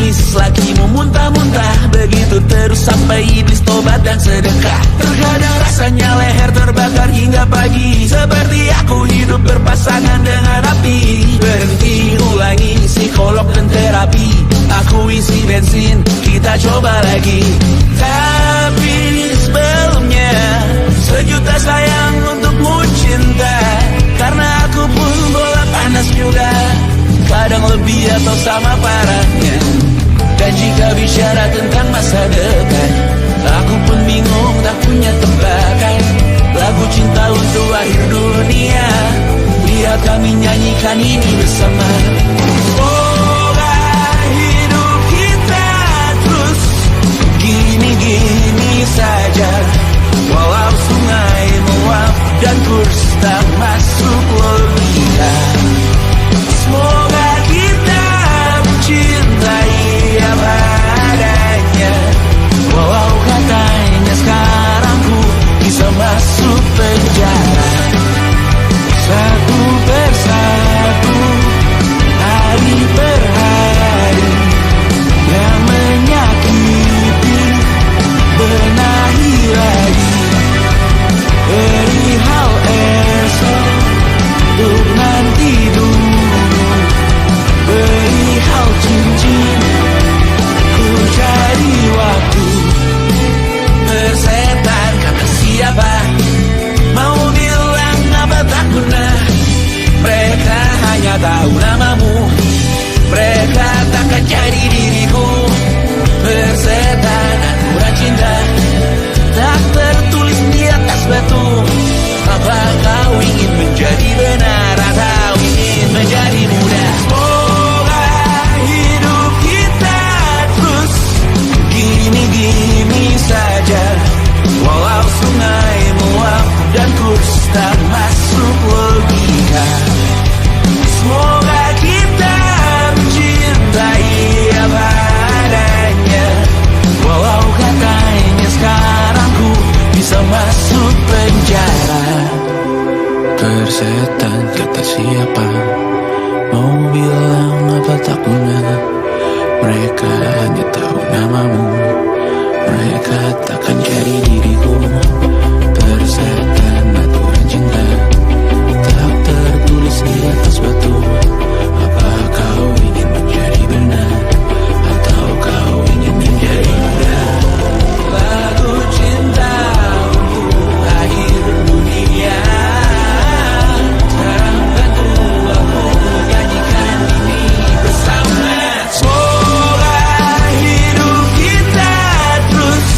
nangis, lakimu muntah-muntah. Begitu terus sampai iblis tobat dan sedekah. Terkadang rasanya leher terbakar hingga pagi, seperti aku hidup berpasangan dengan api. Berhenti, ulangi psikolog dan terapi. Aku isi bensin, kita coba lagi. Tapi sebelumnya, sejuta sayang untukmu cinta. Karena aku pun bola panas juga, kadang lebih atau sama parahnya. Dan jika bicara tentang masa depan, aku pun bingung tak punya tebakan. Lagu cinta untuk akhir dunia, biar kami nyanyikan ini bersama. Semoga hidup kita terus gini-gini saja, walau sungai meluap dan kurs tak masuk logika. Semoga kita mencintai apa adanya, walau katanya sekarang ku bisa masuk penjara. Satu persatu, hari per hari, yang menyakiti benahi lagi. Perihal esok, untuk nanti dulu. Perihal cincin, ku cari waktu. Bersetan kata siapa, mau bilang apa tak guna. Mereka hanya tahu namamu, mereka takkan jadi diriku. Bersetan aturan cinta, tak tertulis di atas batu. Apa kau ingin menjadi benar atau ingin menjadi muda? Semoga hidup kita terus gini-gini saja, walau sungai meluap dan kurs tak masuk logika. Semoga kita mencintai apa adanya, walau katanya sekarang ku bisa masuk penjara. Persetan kata siapa, mau bilang apa tak guna. Mereka hanya tahu namamu, mereka takkan jadi diriku. Persetan aturan cinta, tak tertulis di atas batu. Apa kau ingin menjadi benar, atau kau ingin menjadi muda? Lagu cinta untuk akhir dunia, sekarang bantu aku nyanyikan ini bersama. Semoga hidup kita terus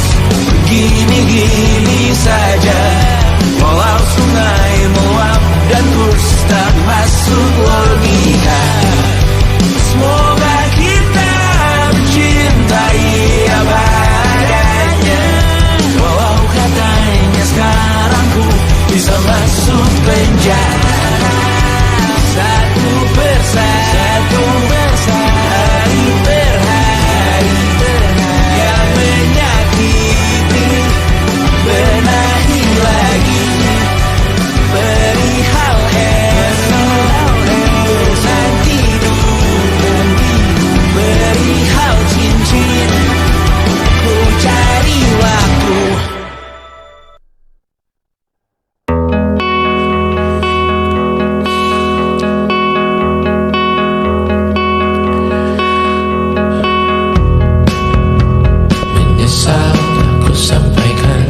gini-gini saja, walau sungai meluap dan kurs tak masuk logika. Semoga kita mencintai apa adanya, walau katanya sekarang ku bisa masuk penjara. Satu persatu, hari per hari, yang menyakiti benahi lagi. Perihal esok, nanti dulu. Perihal cincin, ku cari waktu. Menyesal aku sampaikan,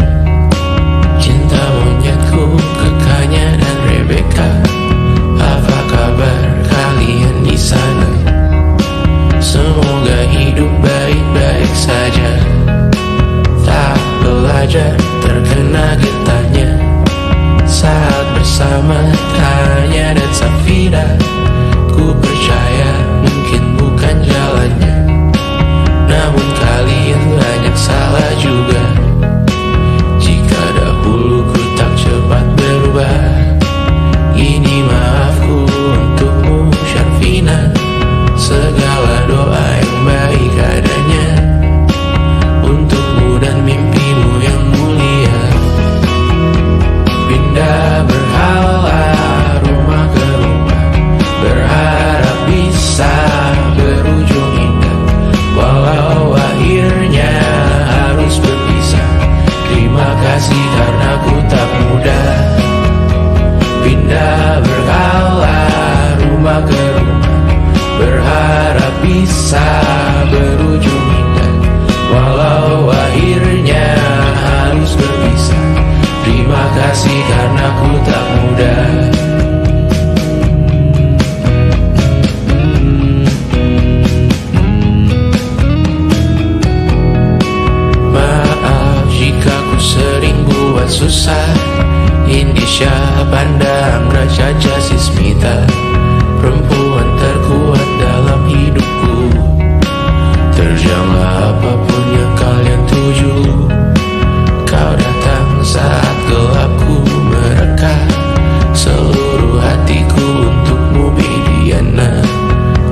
cinta monyetku Kekanya dan Rebecca. Apa kabar kalian di sana? Semoga hidup baik-baik saja. Tak belajar terkena getahnya saat bersama Tanya dan Safira. Ku percaya mungkin bukan jalannya, namun kalian banyak salah juga. Jika dahulu ku tak cepat berubah, ini maafku untukmu Syarfina. Segala doa yang baik adanya untukmu dan mimpimu yang mulia. Pindah berhala rumah ke rumah, Pindah berkala rumah ke rumah, berharap bisa berujung indah. Walau akhirnya harus berpisah, terima kasih karena ku tak mudah. Maaf jika ku sering buat susah. Indonesia pandang Raja Jasismita, perempuan terkuat dalam hidupku. Terjanglah apapun yang kalian tuju. Kau datang saat gelapku mereka, seluruh hatiku untukmu Bidiana.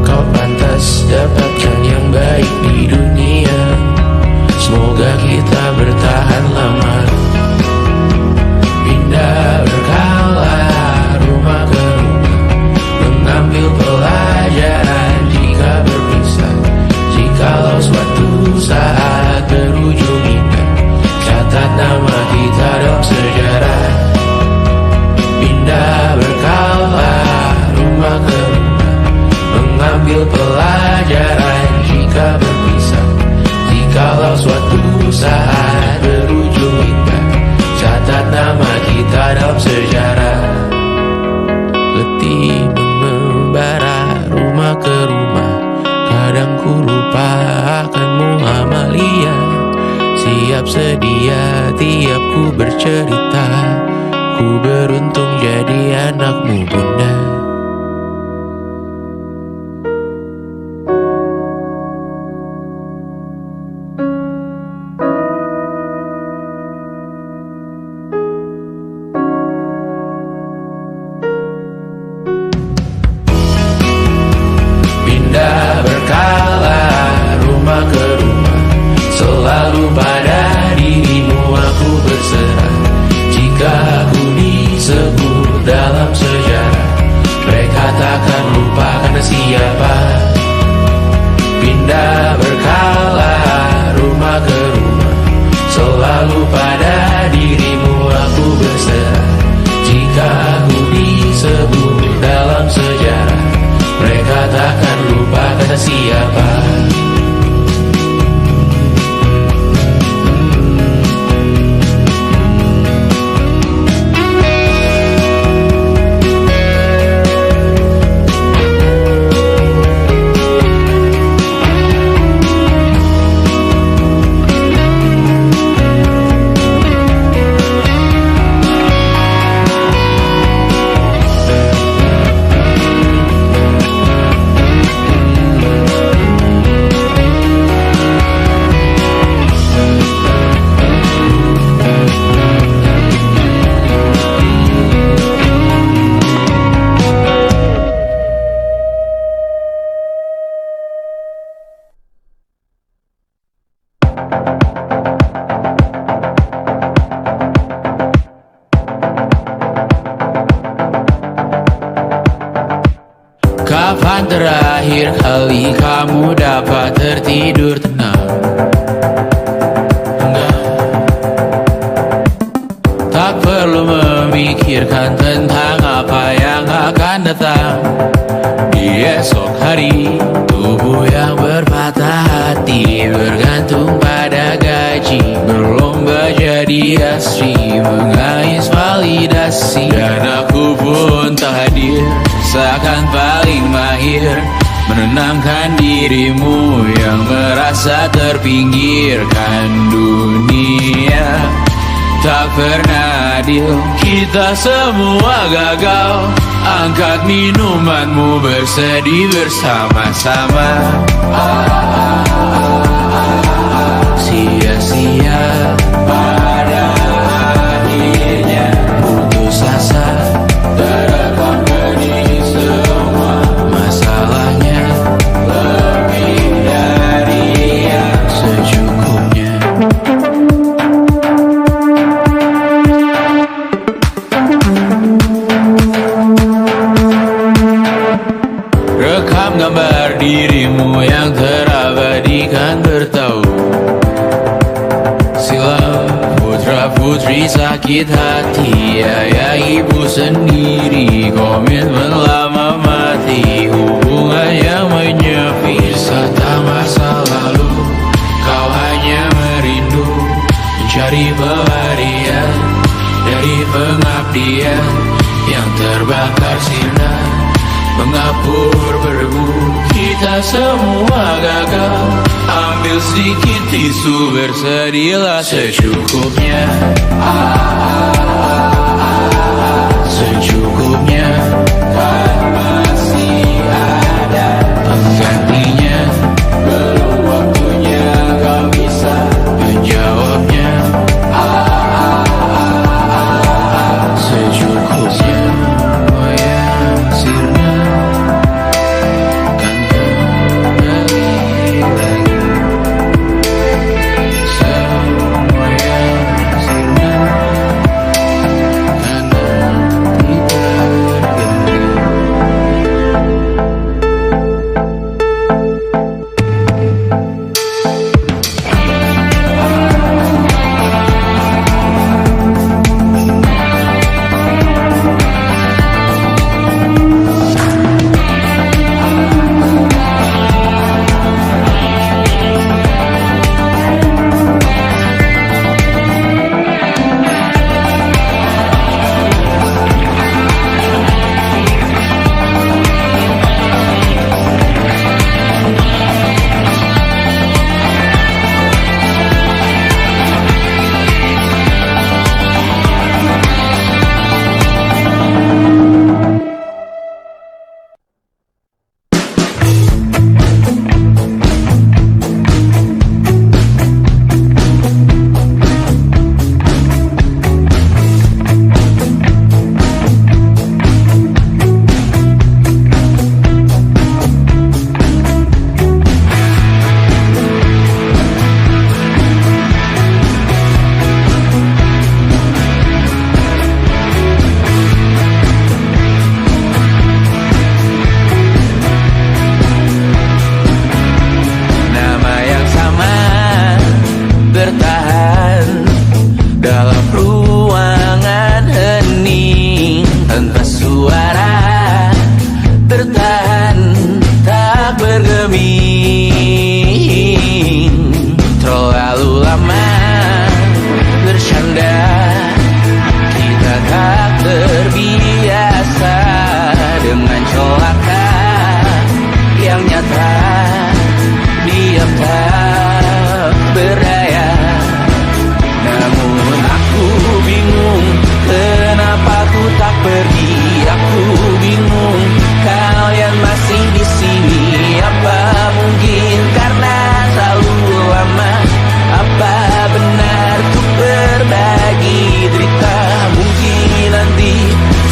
Kau pantas dapatkan yang baik di dunia. Semoga kita bertahan lama. Pindah berkala rumah ke rumah, mengambil pelajaran jika berpisah. Jikalau suatu saat berujung indah, catat nama kita dalam sejarah. Pindah berkala rumah ke rumah, mengambil pelajaran jika berpisah. Jikalau suatu saat berujung indah, catat nama kita dalam sejarah. Letih mengembara rumah ke rumah, kadang ku lupa akanmu Amalia. Siap sedia tiap ku bercerita, ku beruntung jadi anakmu bunda. Berkala rumah ke rumah, selalu pada dirimu aku berserah. Jika aku disebut dalam sejarah, mereka takkan lupa karena siapa. Pindah berkala rumah ke rumah, selalu pada dirimu aku berserah. Jika aku disebut dalam sejarah, mereka takkan lupa kata siapa. Kapan terakhir kali kamu dapat tertidur tenang? Tak perlu memikirkan tentang apa yang akan datang di esok hari. Tubuh yang berpatah hati bergantung pada gaji, berlomba jadi asri, mengais validasi. Dan aku pun tak hadir, seakan paling mahir menenangkan dirimu yang merasa terpinggirkan dunia. Tak pernah adil, kita semua gagal. Angkat minumanmu, bersedih bersama-sama. Sia-sia pada akhirnya putus asa, terekam benih semua. Masalahnya lebih dari yang secukupnya. Rekam gambar dirimu yang terabadikan bertahu. Silam putra-putri Istri sakit hati, ayah ibu sendiri, komitmen lama mati, hubungan yang menyepi. Wisata masa lalu, kau hanya merindu, mencari pelarian dari pengabdian yang terbakar sinar, mengapur berdebu. Kita semua gagal, ambil sedikit tisu, bersedialah secukupnya. Secukupnya, kan masih ada penggantinya. Belum waktunya kau bisa menjawabnya. Secukupnya, wayang sirna kan kembali lagi. Semua yang sirna kan nanti terganti.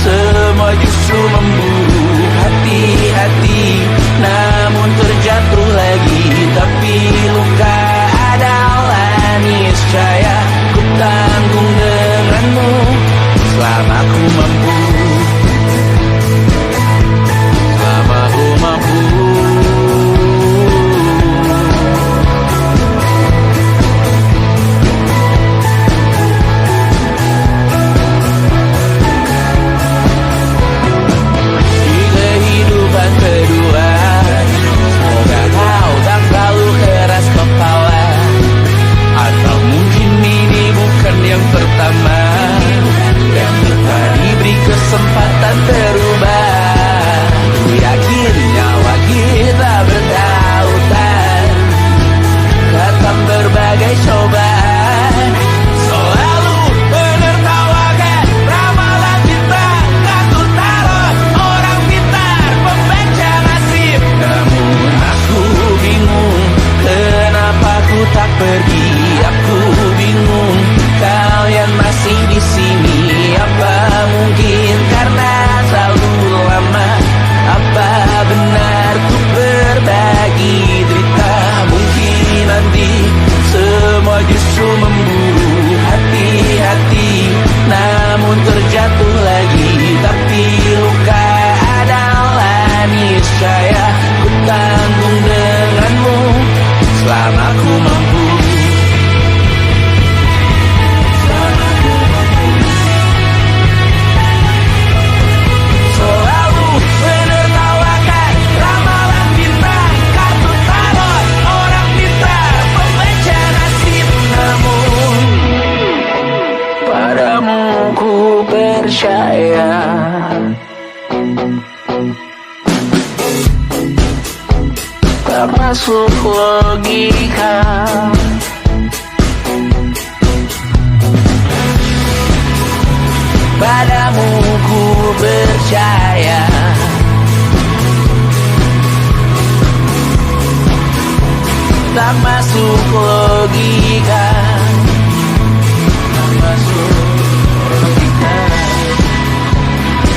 Semua justru memburu hati tak masuk logika. Padamu ku percaya, tak masuk logika, tak masuk logika.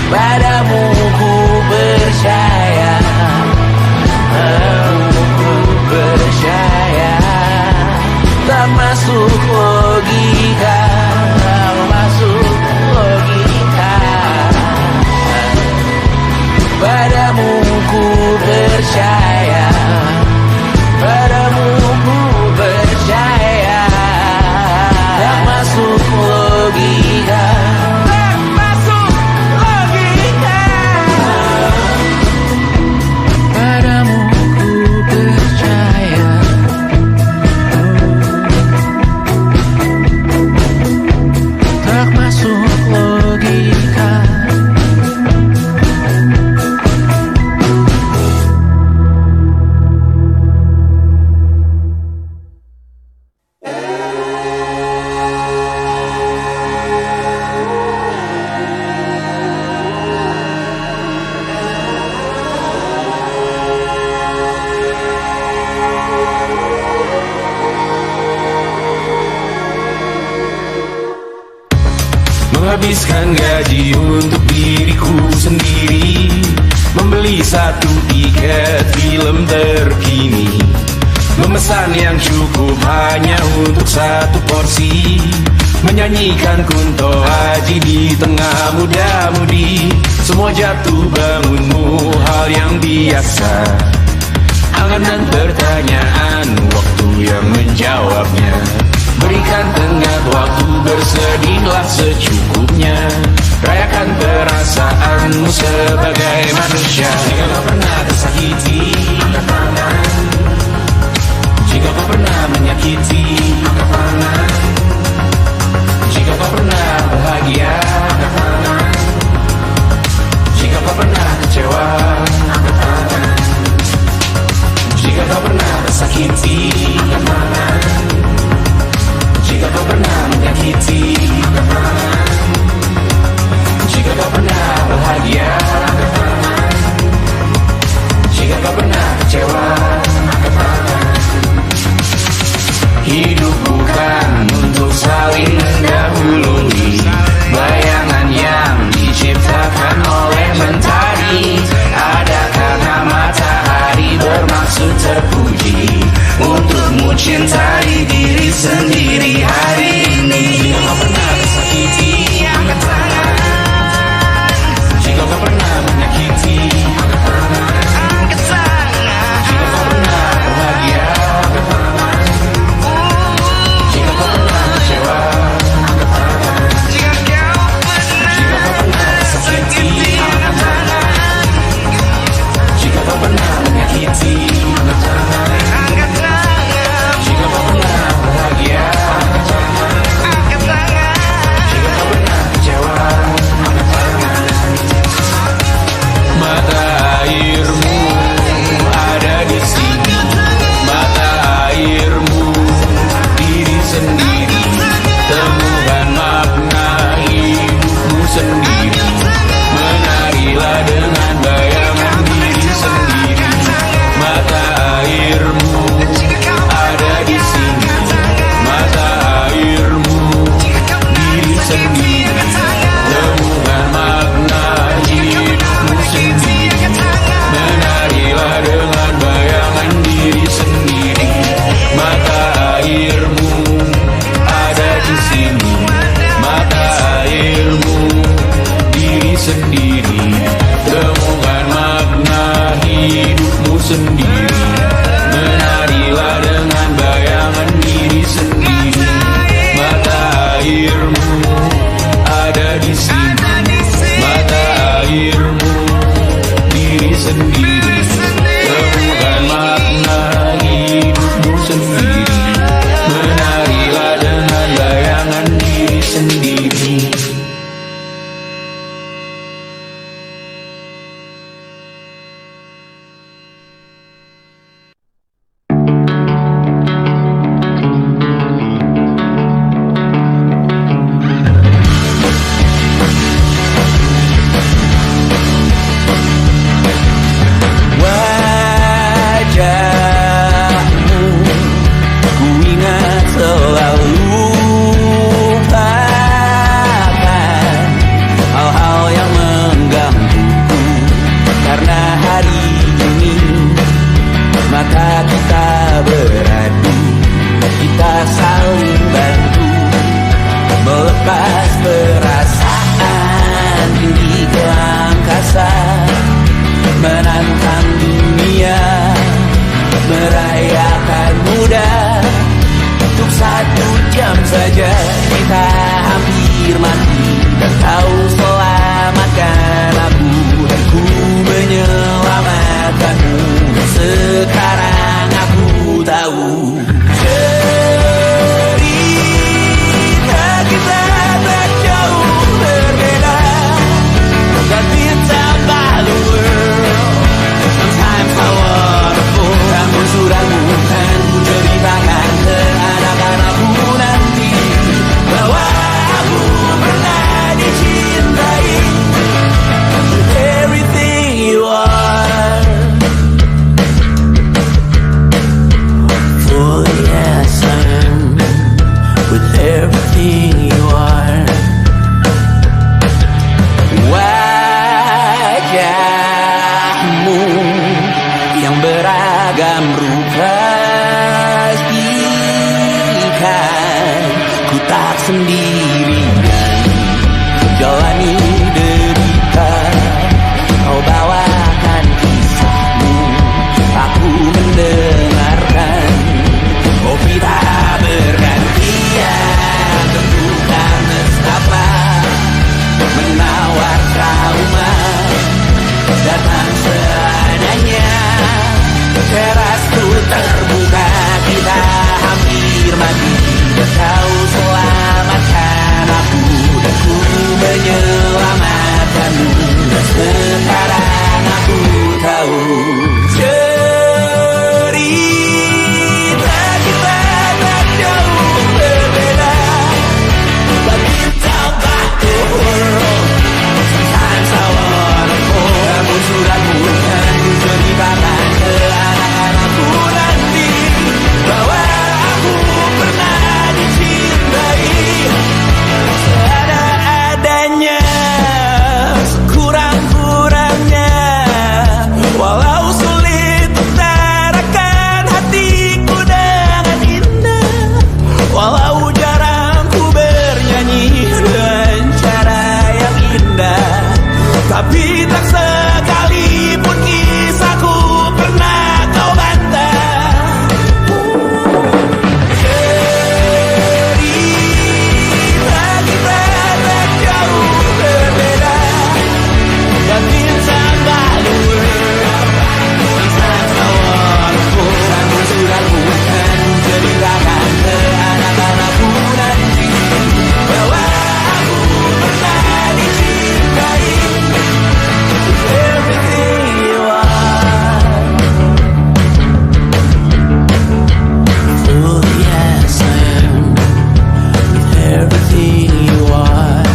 Padamu ku percaya, padamu ku percaya, tak masuk logika, tak masuk logika. Padamu ku percaya, padamu ku percaya, tak masuk logika, tak masuk logika. Padamu ku percaya, tak masuk logika. Menghabiskan gaji untuk diriku sendiri, membeli satu tiket film terkini, memesan yang cukup hanya untuk satu porsi, menyanyikan kunto haji di tengah muda-mudi. Semua jatuh bangunmu hal yang biasa, angan-angan pertanyaan, waktu yang menjawabnya. Berikan tengah waktu, bersedihlah secukupnya, rayakan perasaanmu sebagai manusia. Jika kau pernah tersakiti, angkat tangan. Jika kau pernah menyakiti, angkat tangan. Jika kau pernah bahagia, angkat tangan. Jika kau pernah kecewa, angkat tangan. Jika kau pernah tersakiti, angkat tangan. Jika kau pernah menyakiti, angkat tangan. Jika kau pernah bahagia, angkat tangan. Jika kau pernah kecewa, angkat tangan. Hidup bukan untuk saling mendahului, bayangan yang diciptakan oleh mentari. Ada karena matahari bermaksud terpuji, untukmu cintai diri sendiri hari ini. Jika kau pernah tersakiti, angkat tangan. Jika kau pernah menyakiti, angkat tangan. Jika kau pernah bahagia, angkat tangan. Jika kau pernah kecewa, angkat tangan. Jika kau pernah tersakiti, angkat tangan. Jika kau pernah menyakiti, angkat tangan. Jika kau pernah bahagia, angkat tangan. Jika kau pernah kecewa, angkat tangan. Mata airmu ada di sini, mata airmu diri sendiri, temukan makna hidupmu sendiri. Menarilah dengan bayangan diri sendiri. Mata airmu ada di sini, mata airmu diri sendiri, temukan makna hidupmu sendiri. Menarilah dengan bayangan diri sendiri. Mata airmu ada di sini, mata airmu diri sendiri, temukan makna hidupmu sendiri. Menarilah dengan bayangan diri sendiri. Mata airmu ada di sini, mata airmu diri sendiri, temukan makna hidupmu sendiri. Menarilah dengan bayangan diri. sendiri. saja kita hampir mati, dan kau selamatkan aku, dan ku menyelamatkanmu. Sekarang aku tahu cerita kita tak jauh berbeda, dan ditambah the world. Sometimes how wonderful. Namun sudah bukan ku ceritakan ke anak-anakku nanti bahwa aku pernah dicintai with everything you are. For yes I am with everything you are. Wajahmu yang beragam rupa pastikan ku tak sendirian jalani derita. Kau bawakan kisahmu, aku mendengarkan. Kopi tak bergantian, tentukan nestapa menawar trauma datang seadanya. Terasku terbuka, kita hampir mati, dan kau selamatkan aku, dan ku menyelamatkanmu. Dan sekarang aku tahu cerita kita tak jauh berbeda, but ditambah the world. Sometimes I wanna fall. Namun sudah bukan ku ceritakan ke anak-anakku nanti bahwa aku pernah dicintai seada-adanya, sekurang-kurangnya. Walau sulit utarakan hatiku dengan indah, walau jarang ku bernyanyi dengan cara yang indah, tapi tak sekalipun kisahku pernah kau bantah. Cerita kita tak jauh berbeda, dan ditambah the world. Sometimes I wanna fall. Namun sudah bukan ceritakan ke anak-anakku nanti bahwa aku pernah dicintai with everything you are. Oh yes I am with everything you are.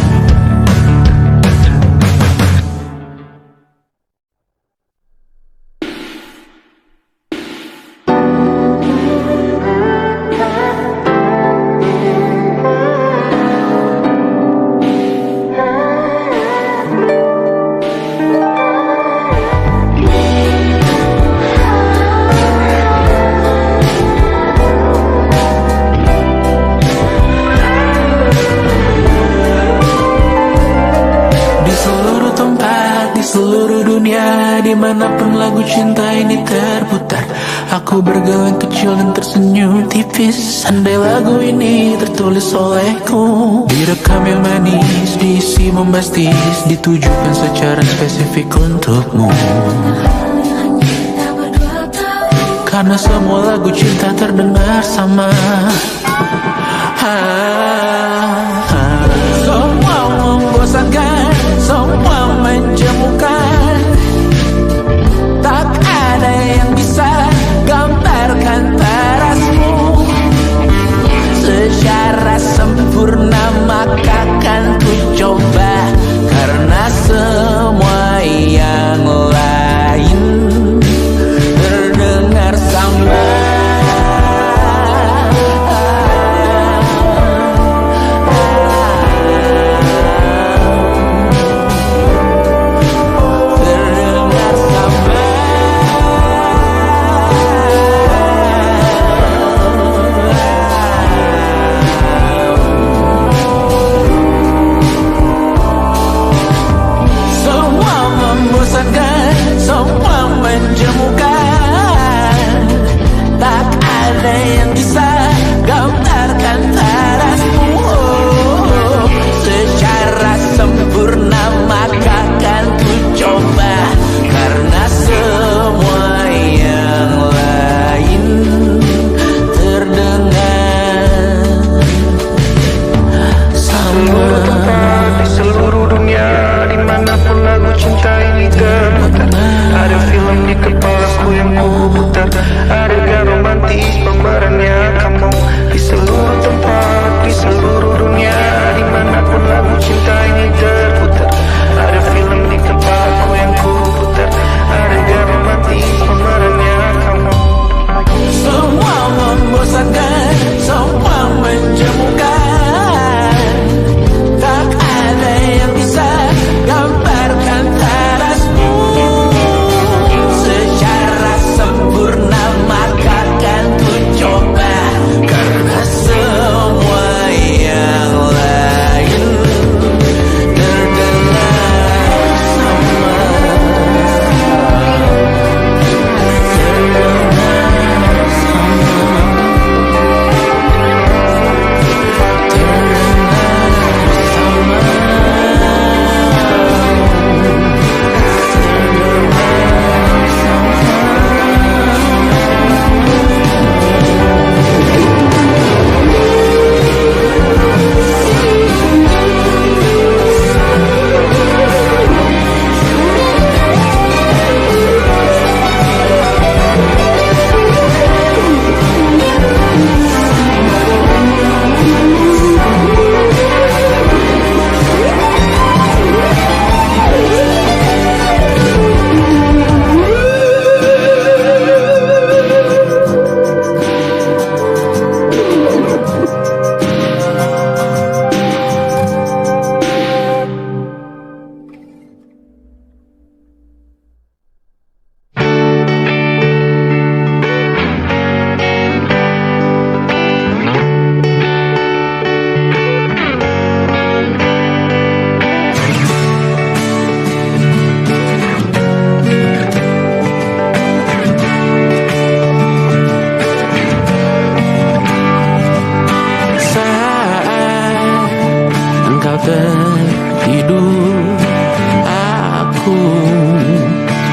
Di seluruh tempat, di seluruh dunia, dimanapun lagu cinta ini terputar, aku bergawan kecil dan tersenyum tipis. Andai lagu ini tertulis olehku, direkam yang manis, diisi bombastis, ditujukan secara spesifik untukmu. Karena semua lagu cinta terdengar sama. Semua membosankan, semua menjemukan, tak ada yang bisa gambarkan parasmu secara sempurna. Maka kan ku coba, karena semua yang lain terdengar sama.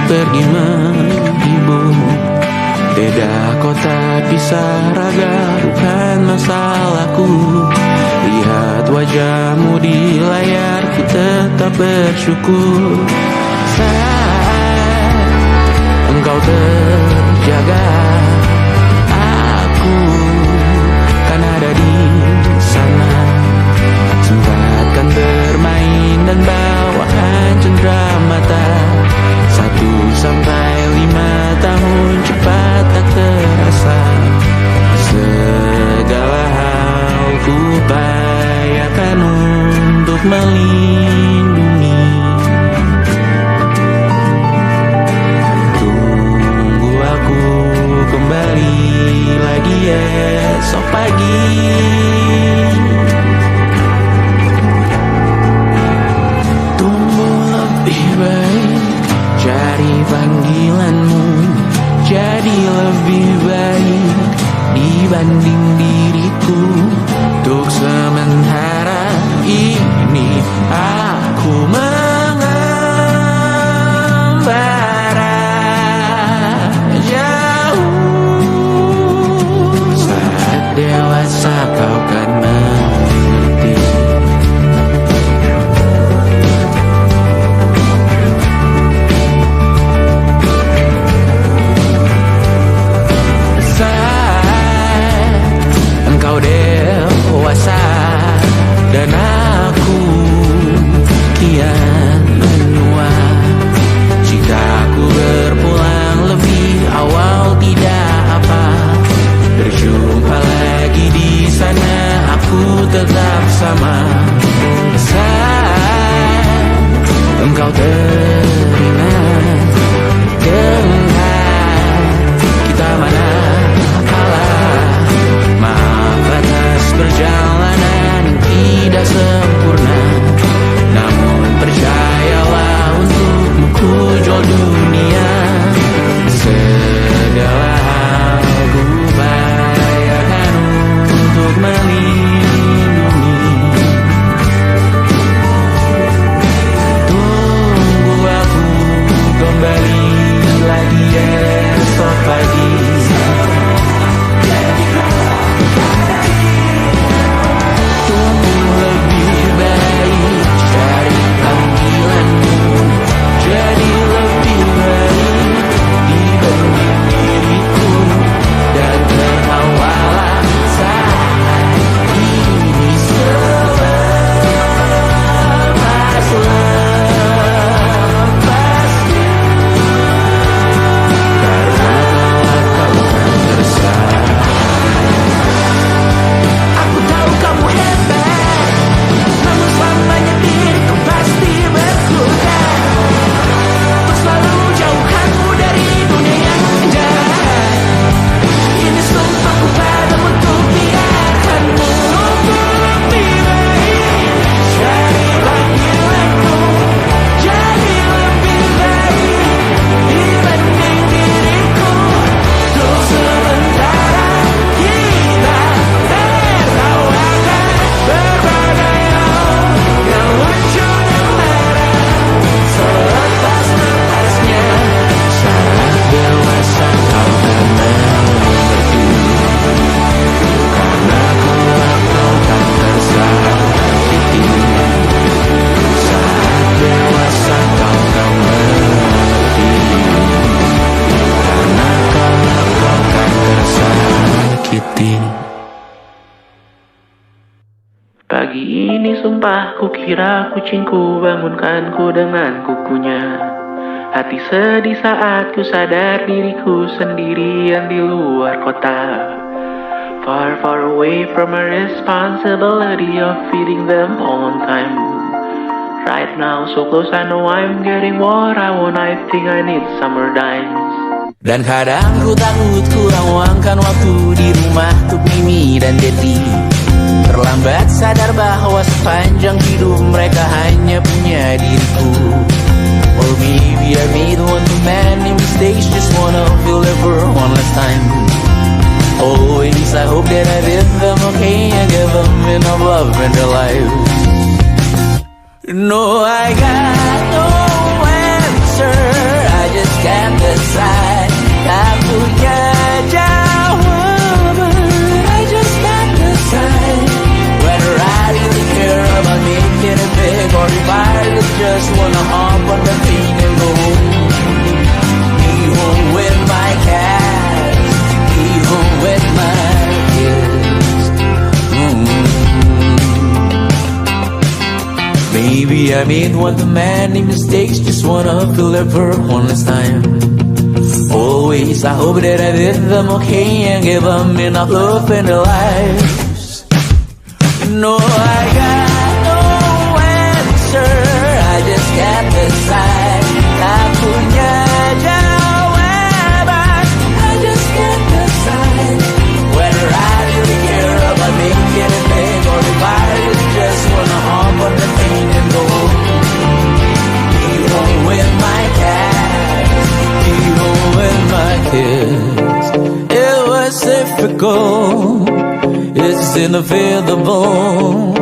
pergi menghibur. Beda kota pisah raga bukan masalahku. Lihat wajahmu di layar, ku tetap bersyukur. Saat engkau terjaga, aku kan ada di sana. Sempatkan bermain dan bawakan cenderamata. 1-5 tahun cepat tak terasa. Segala hal ku upayakan untuk melindungi. Tunggu aku kembali lagi esok pagi. Tumbuh lebih baik, cari panggilanmu. Jadi lebih baik dibanding diriku. Untuk sementara ini aku mengembara jauh. Saat dewasa kau kan mengerti. Engkau dewasa dan aku kian menua. Jika aku berpulang lebih awal tidak apa. Berjumpa lagi di sana, aku tetap sama. Saat engkau teringat dengan kita mana perjalanan tidak sempurna, namun percayalah untukmu ku jual dunia. Segala hal ku upayakan untuk melindungi. Tunggu aku kembali lagi esok pagi. Pagi ini sumpah kukira kucingku bangunkanku dengan kukunya. Hati sedih saat ku sadar diriku sendirian di luar kota. Far, far away from a responsibility of feeding them all on time. Right now so close I know I'm getting what I want. I think I need summer dimes. Dan kadang ku takut kurang luangkan waktu di rumah untuk Mimi dan Dedi. Terlambat sadar bahwa sepanjang hidup mereka hanya punya diriku. Or maybe I made one too many mistakes, just wanna feel ever one last time. Always I hope that I did them okay, I gave them enough love in their lives. No, I got no answer, I just got Maybe I made one too many mistakes, just wanna feel it for one last time. Always I hope that I did them okay and gave them enough love in their lives. No, I got no answer, I just can't decide. Tak punya jawaban, I just can't decide whether I really care about making it big or if I really just wanna hop on the thing and go be home with my cat, be home with my kids. It was difficult, it's inevitable.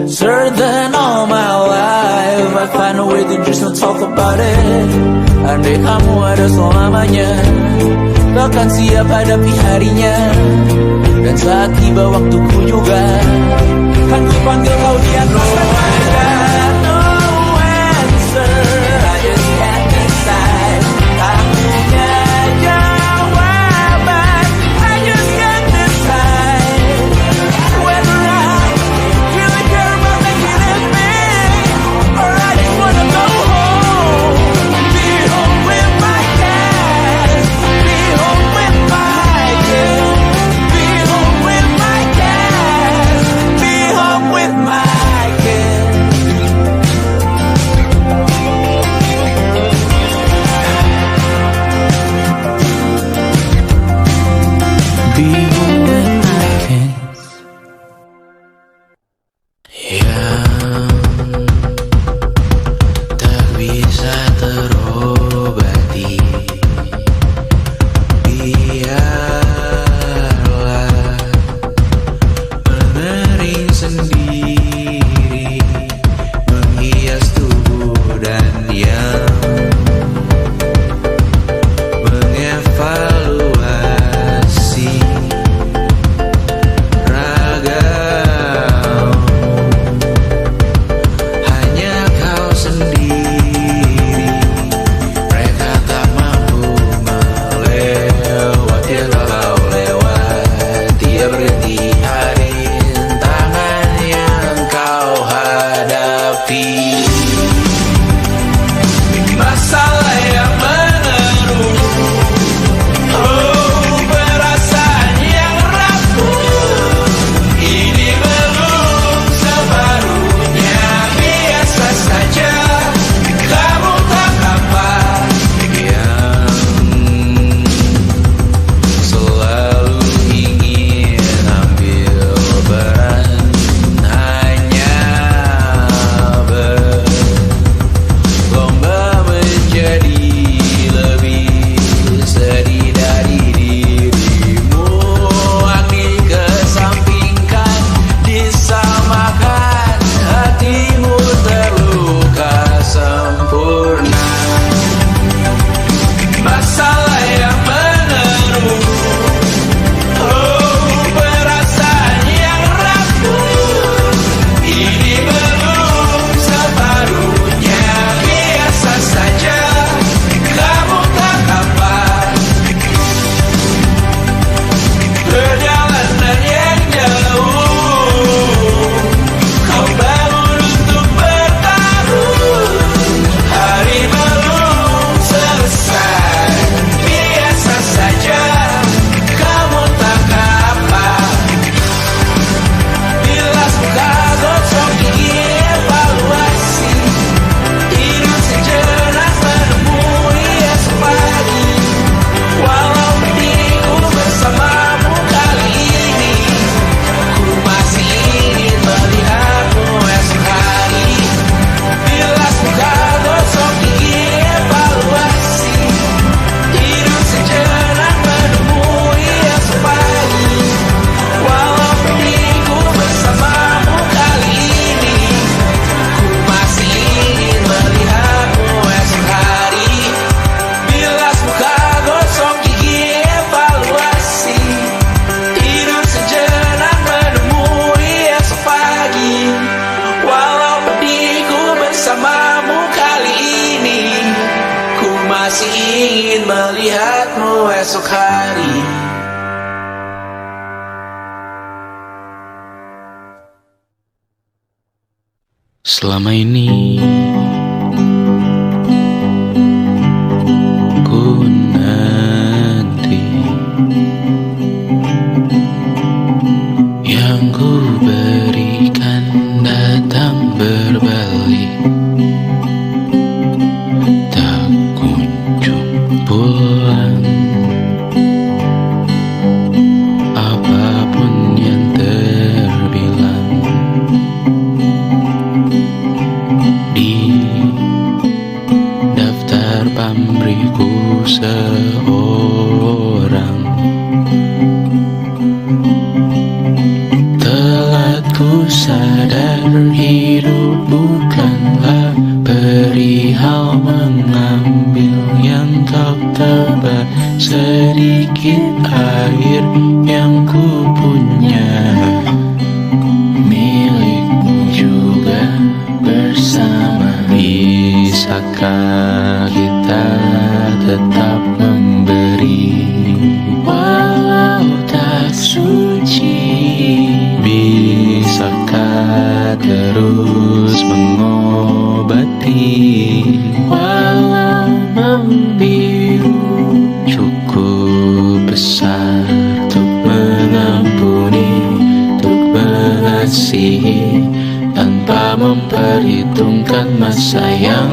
Certain all my life I find a way to just not talk about it. Andai kamu ada selamanya, takkan siap hadapi harinya. Dan saat tiba waktuku juga, kan ku panggil kau di atas tangga. No answer, I just can't decide. Tak punya jawaban, I just can't decide whether I really care about making it big or I just wanna go home, be home with my cat, be home with my kid, be home with my cat, be home with my kid. Be home with my kids. Yang tak bisa terobati, biarlah mengering sendiri, menghias tubuh dan yang mengevaluasi ragam. Hanya kau sendiri, mereka tak mampu melewati kalau lewat. Dia berhenti hari tangan yang kau hadapi. Masalah yang menerus, oh perasaan yang rapuh. Ini belum separuhnya, biasa saja. Kamu tak apa yang selalu ingin ambil peran, hanya berlomba menjadi lebih sedih dari dirimu. Angin kesampingkan, disamakan, hatimu terluka sempurna. Masalah yang menerus, oh perasaan yang rapuh. Ini belum separuhnya, biasa saja. Kamu tak apa perjalanan yang jauh. Kau bangun untuk bertaruh, hari belum selesai, biasa saja. Kamu tak apa. Bilas muka gosok gigi evaluasi, hidup sejenak menemui esok pagi. Walau diriku bersamamu kali ini, ku masih ingin melihatmu esok hari. Bilas muka gosok gigi evaluasi, hidup sejenak menemui esok pagi. Walau diriku bersamamu kali ini, ku masih ingin melihatmu esok hari. Bilas muka gosok gigi evaluasi, hidup sejenak menemui esok pagi. Walau pedihku bersamamu kali ini, ku masih ingin melihatmu esok hari. Selama ini ku nanti yang ku berikan datang berbalik, tak kunjung pulang. Apapun yang terbilang di daftar pamrihku seorang, telah ku sadar hidup bukanlah perihal mengambil yang kau tebak. Sedikit air yang ku punya milikmu juga bersama. Bisakah kita tetap memberi walau tak suci? Bisakah terus mengobati walau membiru? Cukup besar untuk mengampuni, untuk mengasihi, tanpa memperhitungkan masa yang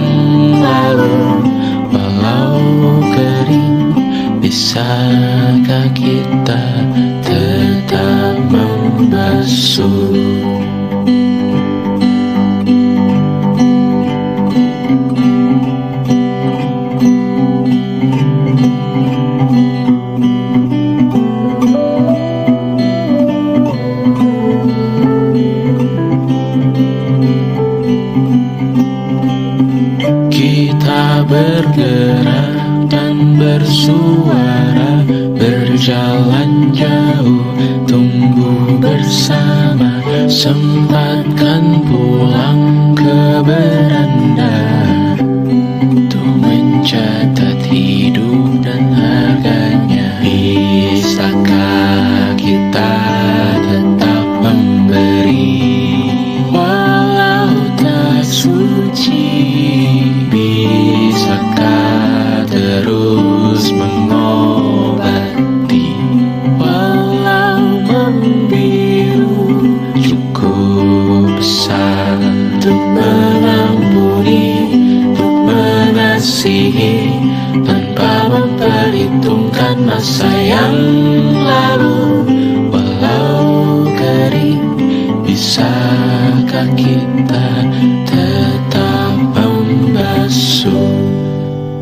lalu. Walau kering, bisakah kita tetap membasuh? Kita bergerak dan bersuara, berjalan jauh, tumbuh bersama. Sempatkan pulang ke beranda untuk mencatat hidup dan harganya. Bisakah kita tetap memberi walau tak suci? Bisakah terus mengobati walau membiru? Cukup besar untuk mengampuni, untuk mengasihi, tanpa memperhitungkan masa yang lalu. Walau kering, bisakah kita tetap membasuh?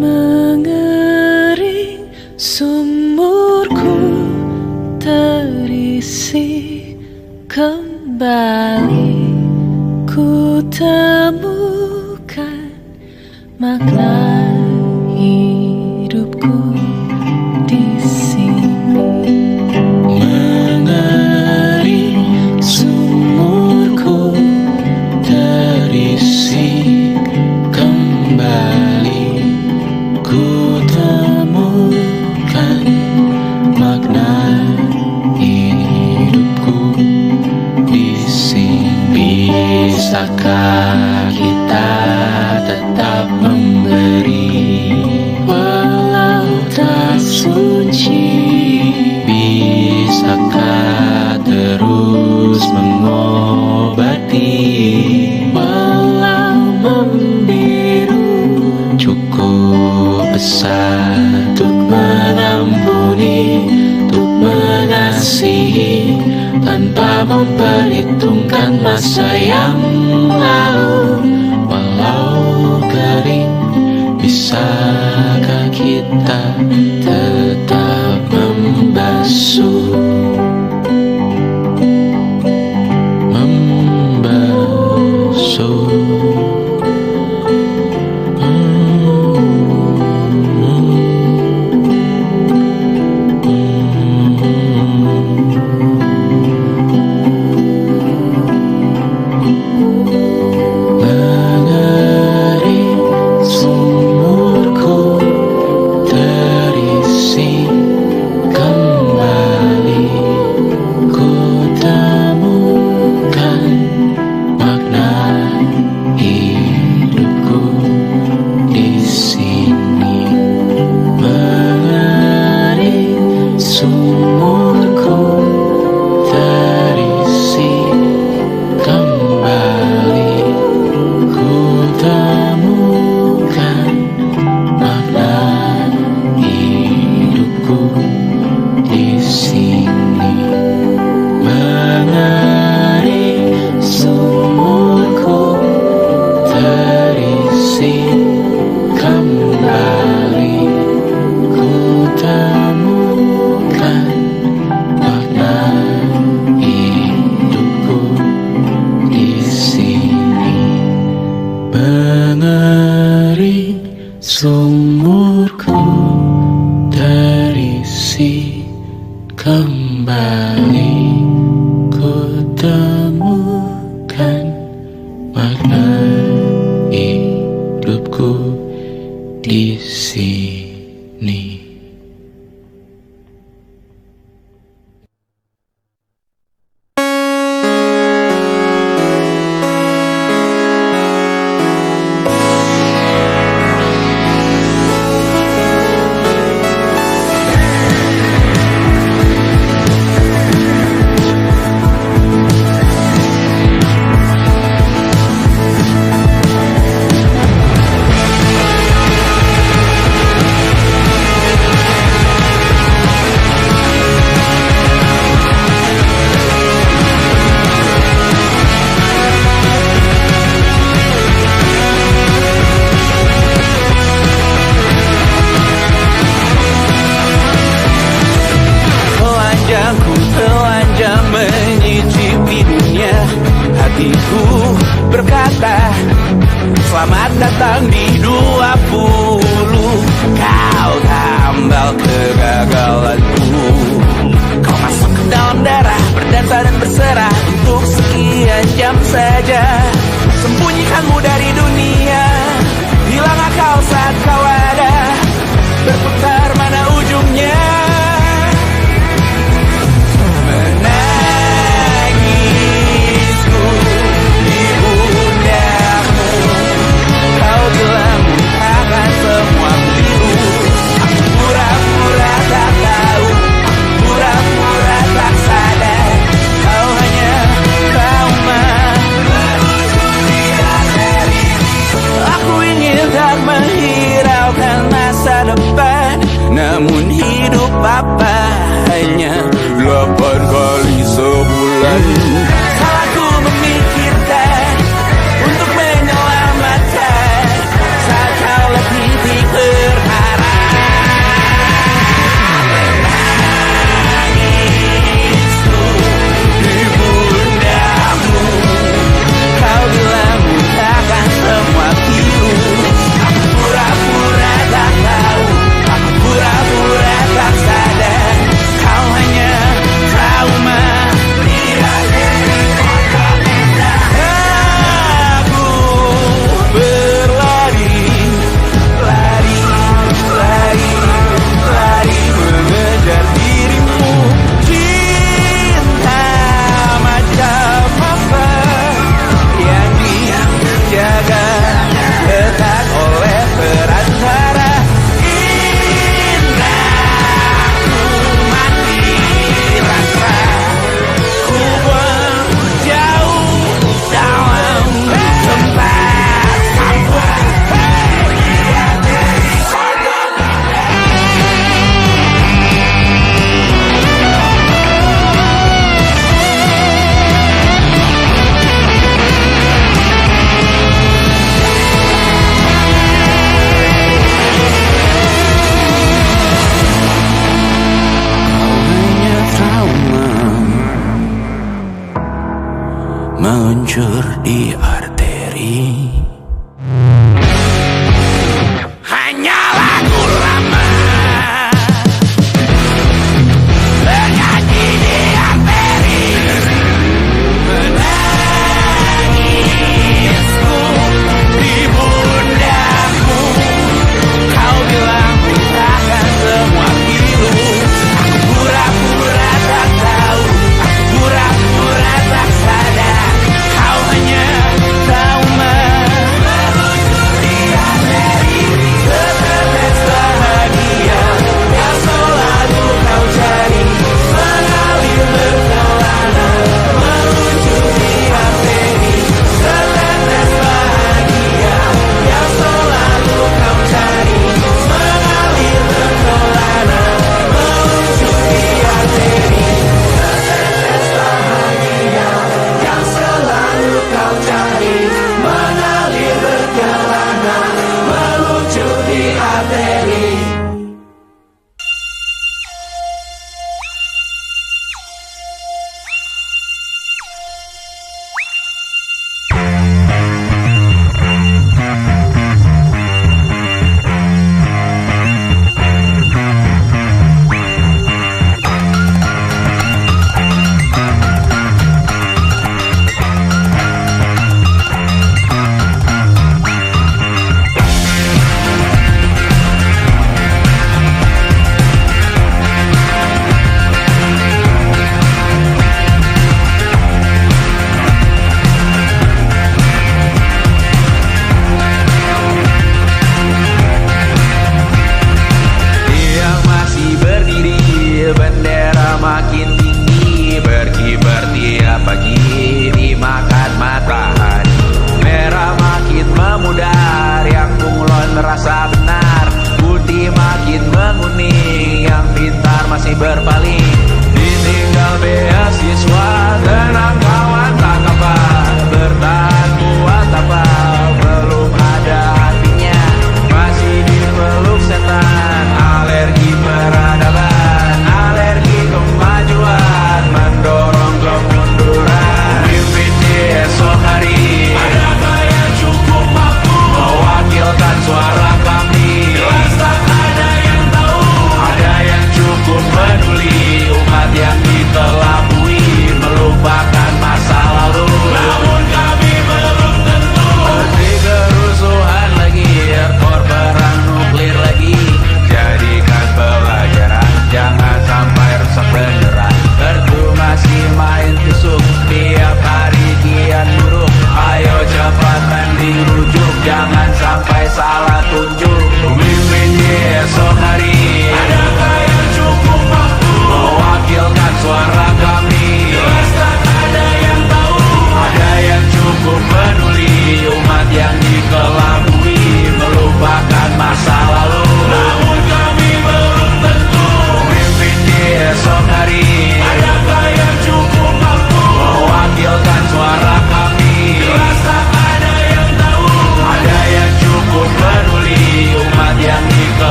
Mengering sumurku terisi kembali, ku temukan makna hidupku di sini. Mengering sumurku terisi kembali, ku temukan makna hidupku di sini. Bisakah kita tetap memberi walau tak suci? Bisakah terus mengobati walau membiru? Cukup besar untuk mengampuni, untuk mengasihi, tanpa memperhitungkan masa yang lalu. Walau kering, bisakah kita tetap membasuh? Membasuh. Mengering sumurku terisi kegagalanku. Kau masuk ke dalam darah, berdansa dan berserah untuk sekian jam saja. Sembunyikanmu dari dunia, hilang akal saat kau ada, berputar mana ujungnya. Menangisku di pundakmu, kau bilang akan semua biru. Aku pura-pura tak tahu, pura-pura tak sadar, kau hanya trauma. Aku ingin tak menghiraukan masa depan, namun hidup apa hanya 8 kali sebulan. Salahku memikirkan untuk menyelamatkan saat kau lagi di perkara. Menangisku di pundakmu, kau bilang bukakan semua biru. Aku pura-pura tak tahu, aku pura-pura tak sadar, kau hanya trauma. Aku berlari, lari, lari, lari mengejar dirimu. Cinta macam apa yang dijaga ketat oleh perantara? Indahku mati rasa, ku menjauh dalam tempat sampah. Hanya trauma meluncur di arteri. Hanya lagu lama bernyanyi di arteri. Menangisku di pundakmu, kau bilang bukakan semua pilu. Aku pura-pura tak tahu, aku pura-pura tak sadar, kau hanya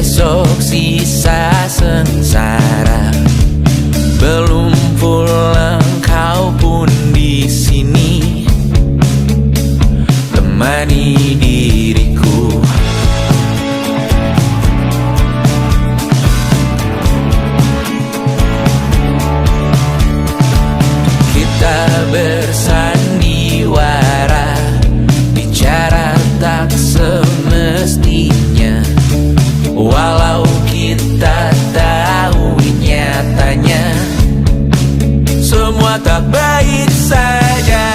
Besok sisa sengsara. Belum pulang kau pun di sini temani diriku. Kita bersandiwara, bicara tak semestinya. Walau kita tahu nyatanya semua tak baik saja.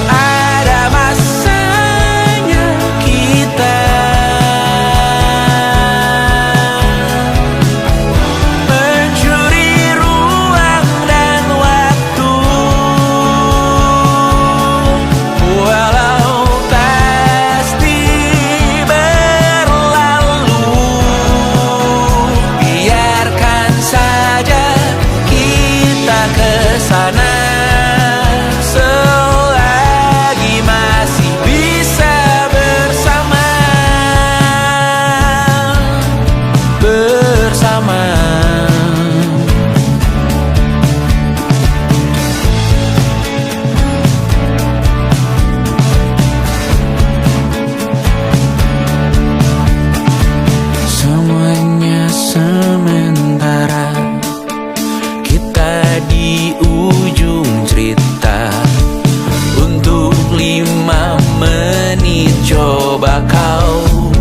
Ada masanya kita mencuri ruang dan waktu. Walau pasti berlalu, biarkan saja kita kesana selagi masih bisa bersama. Semuanya sementara, kita di ujung cerita. Untuk 5 menit coba kau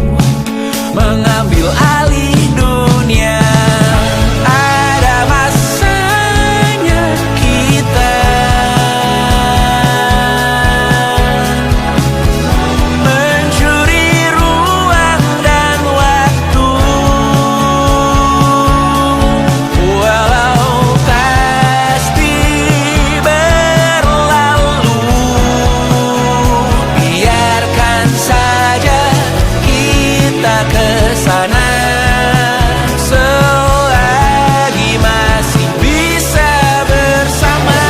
mengambil alih dunia. Ada masanya kita mencuri ruang dan waktu. Walau pasti berlalu, biarkan saja kita kesana selagi masih bisa bersama.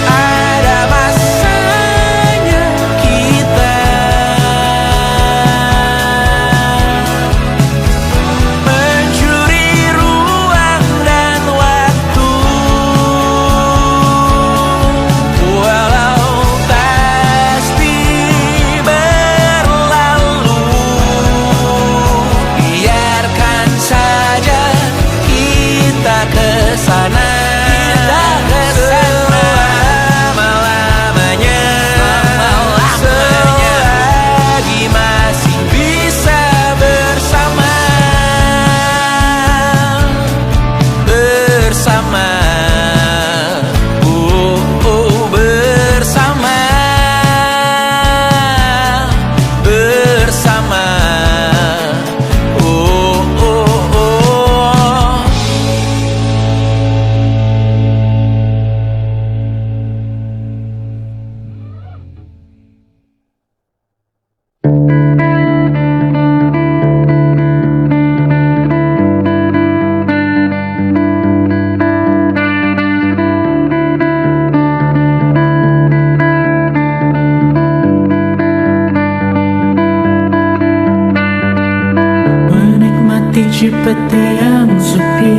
Ada masanya kita mencuri ruang dan waktu. Walau pasti berlalu, biarkan saja kita kesana. Selama-lamanya, selagi masih bisa bersama. Bersama, bersama, bersama, oh. Menikmati Cipete yang sepi,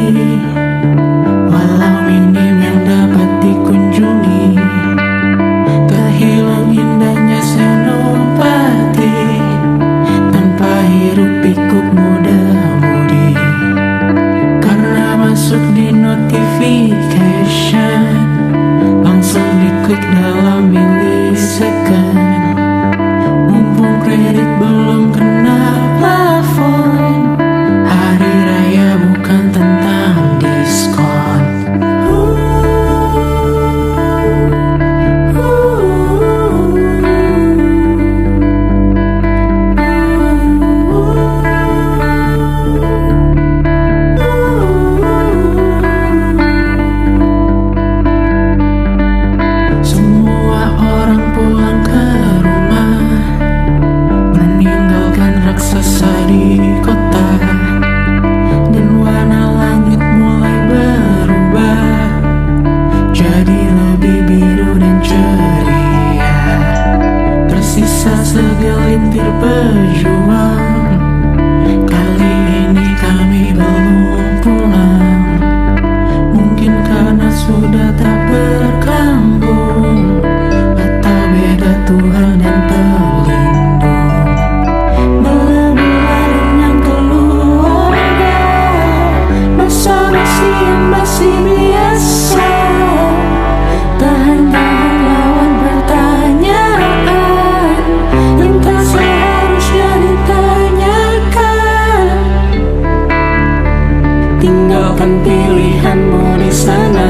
walau minim yang dapat dikunjungi. Terhilang indahnya senopati, tanpa hiruk pikuk muda-mudi. Karena masuk di notification, langsung diklik dalam milisecond. Mumpung kredit belum kena plafon, hari raya bukan Tersisa segelintir pejuang. Kali ini kami belum pulang, mungkin karena sudah tak berkambung, atau beda Tuhan yang terlindung. Belah dengan keluarga, basa-basi yang masih biasa. Tahan-tahan lawan pertanyaan yang tak seharusnya ditanyakan. Tinggalkan pilihanmu di sana,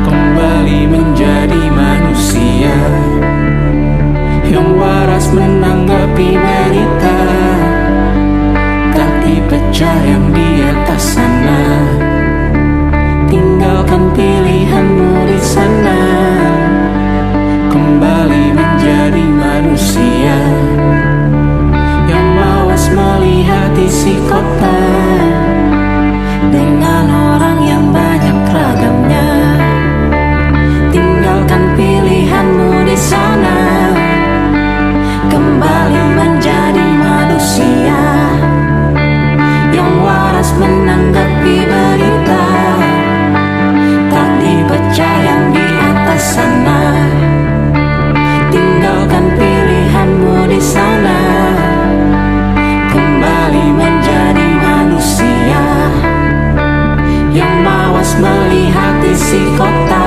kembali menjadi manusia yang waras menanggapi berita, tak dipecah yang di atas sana. Tinggalkan pilihanmu di sana, kembali menjadi manusia yang mawas melihat isi kota dengan orang yang banyak ragamnya. Tinggalkan pilihanmu di sana, kembali menjadi manusia yang waras menanggapi berita, tak dipecah yang di atas sana. Tinggalkan pilihanmu di sana, kembali menjadi manusia yang mawas melihat isi kota